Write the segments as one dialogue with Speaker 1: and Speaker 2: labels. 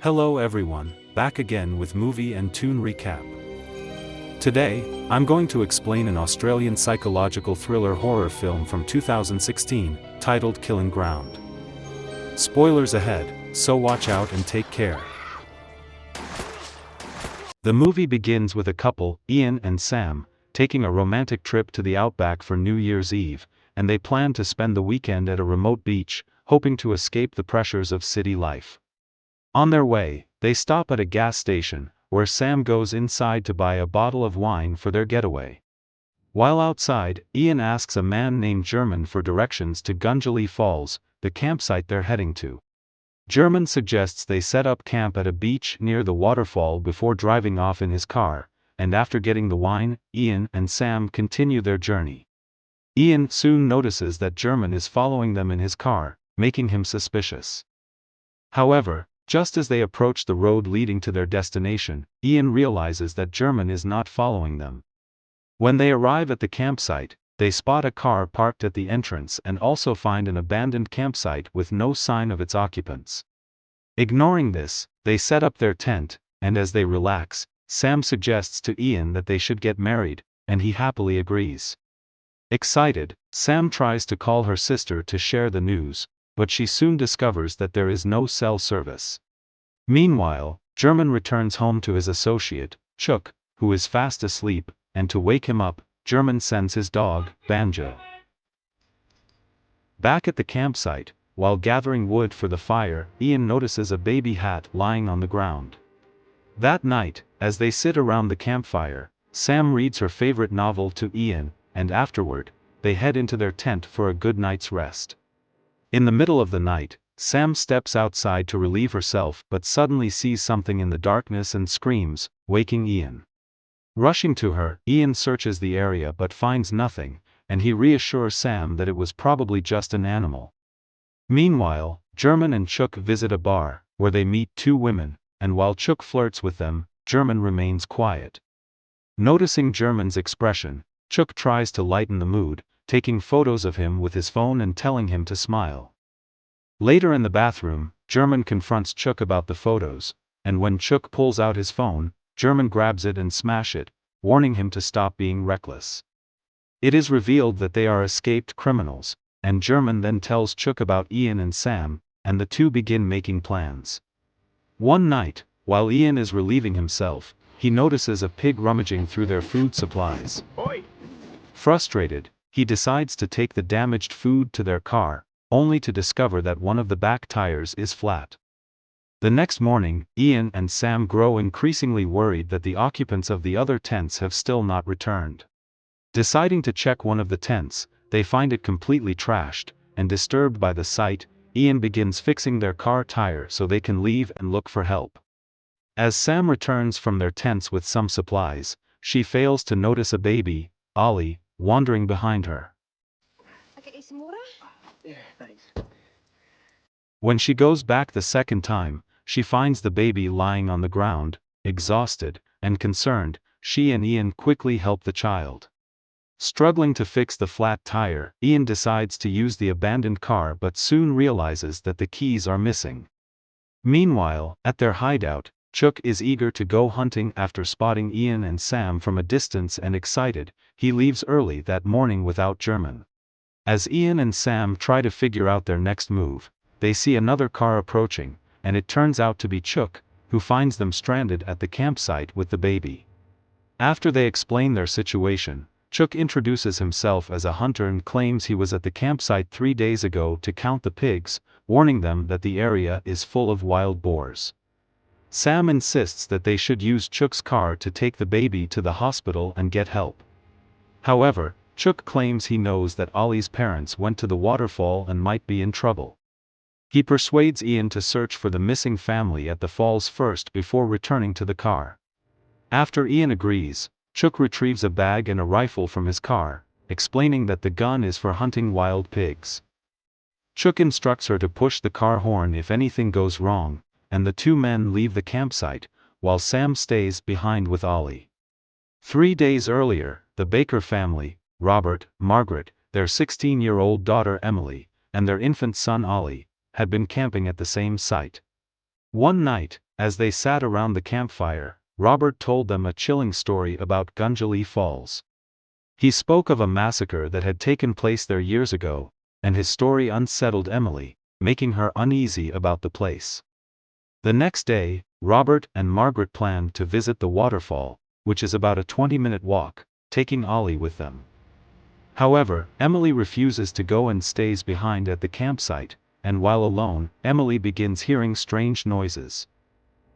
Speaker 1: Hello everyone, back again with movie and tune recap. Today, I'm going to explain an Australian psychological thriller horror film from 2016, titled Killing Ground. Spoilers ahead, so watch out and take care. The movie begins with a couple, Ian and Sam, taking a romantic trip to the outback for New Year's Eve, and they plan to spend the weekend at a remote beach, hoping to escape the pressures of city life. On their way, they stop at a gas station, where Sam goes inside to buy a bottle of wine for their getaway. While outside, Ian asks a man named German for directions to Gunjali Falls, the campsite they're heading to. German suggests they set up camp at a beach near the waterfall before driving off in his car, and after getting the wine, Ian and Sam continue their journey. Ian soon notices that German is following them in his car, making him suspicious. However, just as they approach the road leading to their destination, Ian realizes that German is not following them. When they arrive at the campsite, they spot a car parked at the entrance and also find an abandoned campsite with no sign of its occupants. Ignoring this, they set up their tent, and as they relax, Sam suggests to Ian that they should get married, and he happily agrees. Excited, Sam tries to call her sister to share the news, but she soon discovers that there is no cell service. Meanwhile, German returns home to his associate, Chuck, who is fast asleep, and to wake him up, German sends his dog, Banjo. Back at the campsite, while gathering wood for the fire, Ian notices a baby hat lying on the ground. That night, as they sit around the campfire, Sam reads her favorite novel to Ian, and afterward, they head into their tent for a good night's rest. In the middle of the night, Sam steps outside to relieve herself but suddenly sees something in the darkness and screams, waking Ian. Rushing to her, Ian searches the area but finds nothing, and he reassures Sam that it was probably just an animal. Meanwhile, German and Chuck visit a bar, where they meet two women, and while Chuck flirts with them, German remains quiet. Noticing German's expression, Chuck tries to lighten the mood, taking photos of him with his phone and telling him to smile. Later in the bathroom, German confronts Chuck about the photos, and when Chuck pulls out his phone, German grabs it and smashes it, warning him to stop being reckless. It is revealed that they are escaped criminals, and German then tells Chuck about Ian and Sam, and the two begin making plans. One night, while Ian is relieving himself, he notices a pig rummaging through their food supplies.
Speaker 2: Oi!
Speaker 1: Frustrated, he decides to take the damaged food to their car, only to discover that one of the back tires is flat. The next morning, Ian and Sam grow increasingly worried that the occupants of the other tents have still not returned. Deciding to check one of the tents, they find it completely trashed, and disturbed by the sight, Ian begins fixing their car tire so they can leave and look for help. As Sam returns from their tents with some supplies, she fails to notice a baby, Ollie, wandering behind her.
Speaker 3: Okay, some water?
Speaker 2: Yeah, thanks.
Speaker 1: When she goes back the second time, she finds the baby lying on the ground, exhausted and concerned. She and Ian quickly help the child. Struggling to fix the flat tire, Ian decides to use the abandoned car but soon realizes that the keys are missing. Meanwhile, at their hideout, Chuck is eager to go hunting after spotting Ian and Sam from a distance and excited, he leaves early that morning without German. As Ian and Sam try to figure out their next move, they see another car approaching, and it turns out to be Chuck, who finds them stranded at the campsite with the baby. After they explain their situation, Chuck introduces himself as a hunter and claims he was at the campsite 3 days ago to count the pigs, warning them that the area is full of wild boars. Sam insists that they should use Chuck's car to take the baby to the hospital and get help. However, Chuck claims he knows that Ollie's parents went to the waterfall and might be in trouble. He persuades Ian to search for the missing family at the falls first before returning to the car. After Ian agrees, Chuck retrieves a bag and a rifle from his car, explaining that the gun is for hunting wild pigs. Chuck instructs her to push the car horn if anything goes wrong, and the two men leave the campsite, while Sam stays behind with Ollie. 3 days earlier, the Baker family, Robert, Margaret, their 16-year-old daughter Emily, and their infant son Ollie, had been camping at the same site. One night, as they sat around the campfire, Robert told them a chilling story about Gunjali Falls. He spoke of a massacre that had taken place there years ago, and his story unsettled Emily, making her uneasy about the place. The next day, Robert and Margaret planned to visit the waterfall, which is about a 20-minute walk, taking Ollie with them. However, Emily refuses to go and stays behind at the campsite, and while alone, Emily begins hearing strange noises.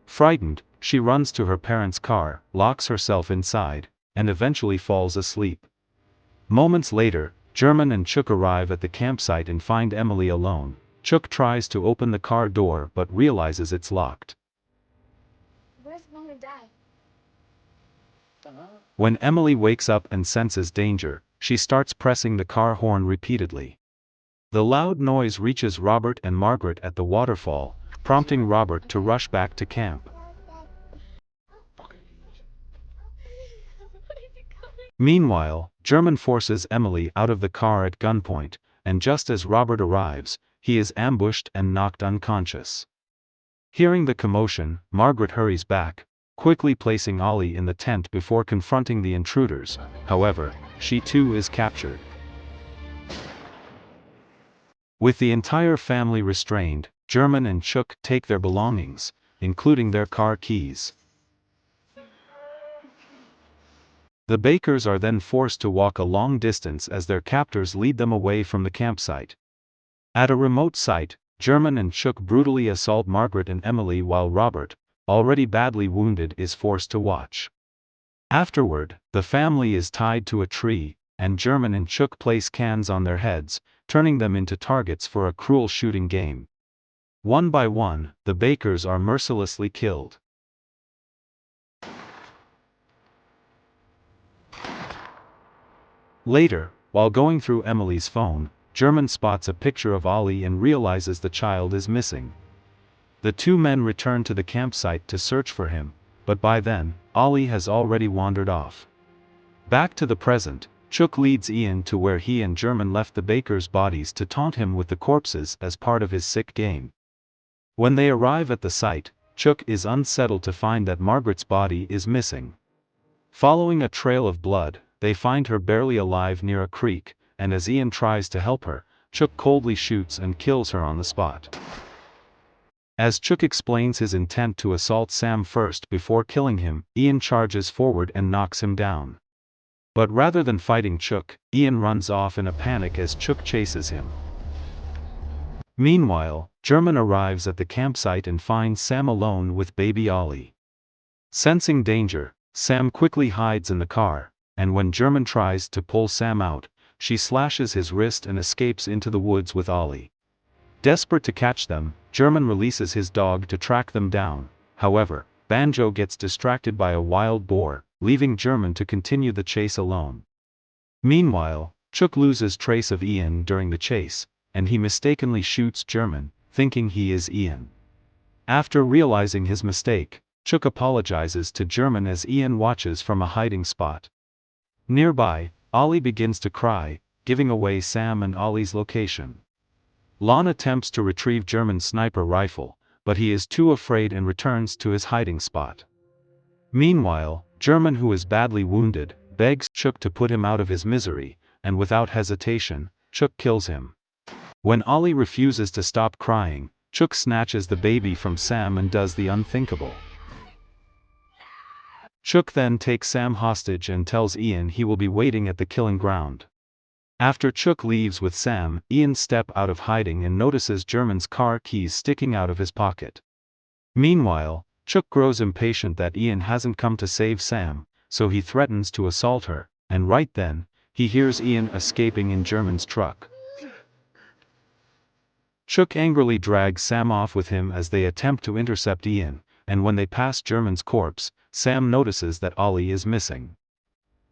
Speaker 1: Frightened, she runs to her parents' car, locks herself inside, and eventually falls asleep. Moments later, German and Chuck arrive at the campsite and find Emily alone. Chuck tries to open the car door but realizes it's locked.
Speaker 3: Where's mom and dad?
Speaker 1: When Emily wakes up and senses danger, she starts pressing the car horn repeatedly. The loud noise reaches Robert and Margaret at the waterfall, prompting Robert to rush back to camp. Meanwhile, German forces Emily out of the car at gunpoint, and just as Robert arrives, he is ambushed and knocked unconscious. Hearing the commotion, Margaret hurries back, quickly placing Ollie in the tent before confronting the intruders. However, she too is captured. With the entire family restrained, German and Chuck take their belongings, including their car keys. The Bakers are then forced to walk a long distance as their captors lead them away from the campsite. At a remote site, German and Chuck brutally assault Margaret and Emily while Robert, already badly wounded, is forced to watch. Afterward, the family is tied to a tree, and German and Chuck place cans on their heads, turning them into targets for a cruel shooting game. One by one, the Bakers are mercilessly killed. Later, while going through Emily's phone, German spots a picture of Ollie and realizes the child is missing. The two men return to the campsite to search for him, but by then, Ollie has already wandered off. Back to the present, Chuck leads Ian to where he and German left the Bakers' bodies to taunt him with the corpses as part of his sick game. When they arrive at the site, Chuck is unsettled to find that Margaret's body is missing. Following a trail of blood, they find her barely alive near a creek, and as Ian tries to help her, Chuck coldly shoots and kills her on the spot. As Chuck explains his intent to assault Sam first before killing him, Ian charges forward and knocks him down. But rather than fighting Chuck, Ian runs off in a panic as Chuck chases him. Meanwhile, German arrives at the campsite and finds Sam alone with baby Ollie. Sensing danger, Sam quickly hides in the car, and when German tries to pull Sam out, she slashes his wrist and escapes into the woods with Ollie. Desperate to catch them, German releases his dog to track them down. However, Banjo gets distracted by a wild boar, leaving German to continue the chase alone. Meanwhile, Chuck loses trace of Ian during the chase, and he mistakenly shoots German, thinking he is Ian. After realizing his mistake, Chuck apologizes to German as Ian watches from a hiding spot. Nearby, Ollie begins to cry, giving away Sam and Ollie's location. Lon attempts to retrieve German's sniper rifle, but he is too afraid and returns to his hiding spot. Meanwhile, German, who is badly wounded, begs Chuck to put him out of his misery, and without hesitation, Chuck kills him. When Ollie refuses to stop crying, Chuck snatches the baby from Sam and does the unthinkable. Chuck then takes Sam hostage and tells Ian he will be waiting at the killing ground. After Chuck leaves with Sam, Ian steps out of hiding and notices German's car keys sticking out of his pocket. Meanwhile, Chuck grows impatient that Ian hasn't come to save Sam, so he threatens to assault her, and right then, he hears Ian escaping in German's truck. Chuck angrily drags Sam off with him as they attempt to intercept Ian, and when they pass German's corpse, Sam notices that Ollie is missing.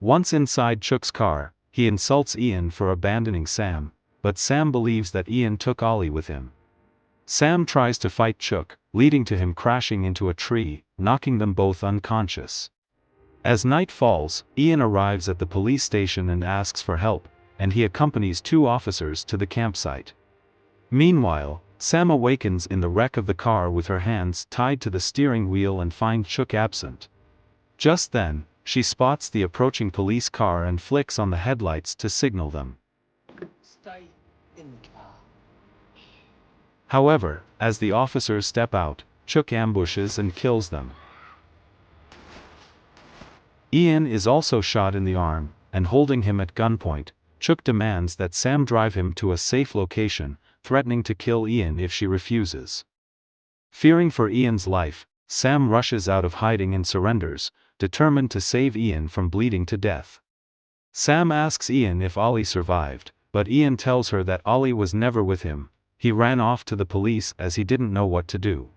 Speaker 1: Once inside Chuck's car, he insults Ian for abandoning Sam, but Sam believes that Ian took Ollie with him. Sam tries to fight Chuck, leading to him crashing into a tree, knocking them both unconscious. As night falls, Ian arrives at the police station and asks for help, and he accompanies two officers to the campsite. Meanwhile, Sam awakens in the wreck of the car with her hands tied to the steering wheel and finds Chuck absent. Just then, she spots the approaching police car and flicks on the headlights to signal them.
Speaker 2: Stay in the car.
Speaker 1: However, as the officers step out, Chuck ambushes and kills them. Ian is also shot in the arm, and holding him at gunpoint, Chuck demands that Sam drive him to a safe location, threatening to kill Ian if she refuses. Fearing for Ian's life, Sam rushes out of hiding and surrenders, determined to save Ian from bleeding to death. Sam asks Ian if Ollie survived, but Ian tells her that Ollie was never with him. He ran off to the police as he didn't know what to do.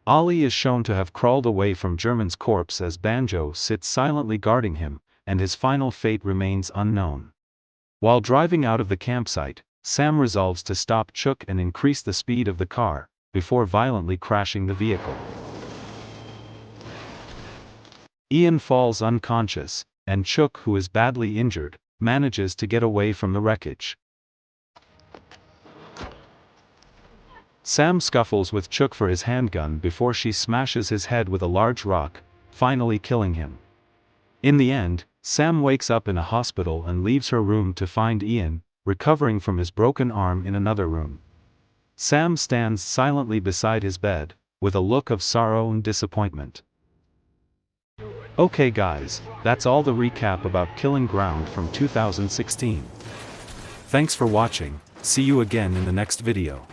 Speaker 1: Ollie is shown to have crawled away from German's corpse as Banjo sits silently guarding him, and his final fate remains unknown. While driving out of the campsite, Sam resolves to stop Chuck and increase the speed of the car, before violently crashing the vehicle. Ian falls unconscious, and Chuck, who is badly injured, manages to get away from the wreckage. Sam scuffles with Chuck for his handgun before she smashes his head with a large rock, finally killing him. In the end, Sam wakes up in a hospital and leaves her room to find Ian, recovering from his broken arm in another room. Sam stands silently beside his bed, with a look of sorrow and disappointment. Okay guys, that's all the recap about Killing Ground from 2016. Thanks for watching, see you again in the next video.